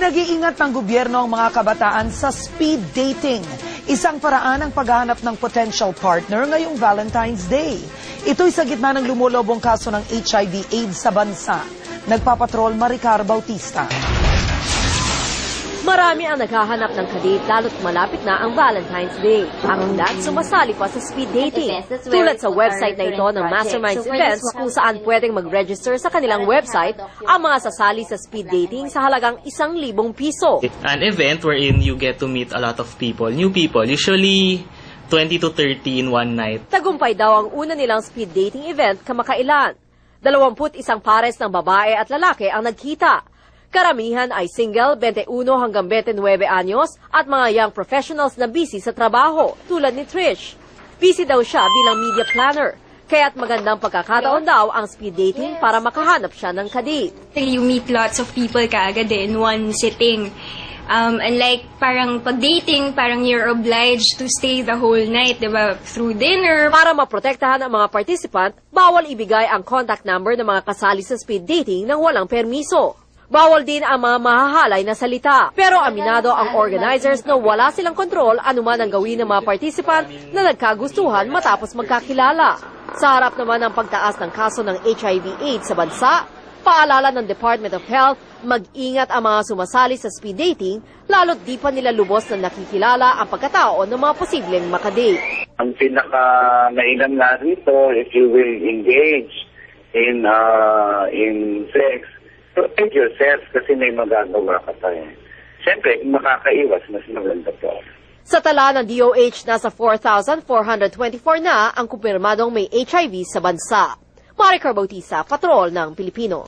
Pinag-iingat ng gobyerno ang mga kabataan sa speed dating. Isang paraan ang paghahanap ng potential partner ngayong Valentine's Day. Ito'y sa gitna ng lumulobong kaso ng HIV/AIDS sa bansa. Nagpapatrol Maricar Bautista. Marami ang naghahanap ng kadate lalo't malapit na ang Valentine's Day. Ang ilan sumasali pa sa speed dating. Tulad sa website na ito ng Masterminds Events kung saan pwedeng mag-register sa kanilang website ang mga sasali sa speed dating sa halagang 1,000 piso. An event wherein you get to meet a lot of people, new people, usually 20 to 30 in one night. Tagumpay daw ang una nilang speed dating event kamakailan. 21 pares ng babae at lalaki ang nagkita. Karamihan ay single, 21 hanggang 29 anyos at mga young professionals na busy sa trabaho, tulad ni Trish. Busy daw siya bilang media planner, kaya't magandang pagkakataon daw ang speed dating para makahanap siya ng kadate. You meet lots of people kaagad in one sitting. Unlike parang pag-dating, parang you're obliged to stay the whole night, diba? Through dinner. Para maprotektahan ang mga participant, bawal ibigay ang contact number ng mga kasali sa speed dating nang walang permiso. Bawal din ang mga mahahalay na salita. Pero aminado ang organizers na wala silang kontrol anuman ang gawin ng mga participant na nagkagustuhan matapos magkakilala. Sa harap naman ng pagtaas ng kaso ng HIV/AIDS sa bansa, paalala ng Department of Health, mag-ingat ang mga sumasali sa speed dating, lalo't di pa nila lubos na nakikilala ang pagkatao ng mga posibleng makadate. Ang pinaka-mainam nga rito, if you will engage in sex, protect yourself kasi may magagawa ka tayo. Siyempre, kung makakaiwas, mas maganda po. Sa tala ng DOH, nasa 4,424 na ang kumpirmadong may HIV sa bansa. Maricar Bautista, Patrol ng Pilipino.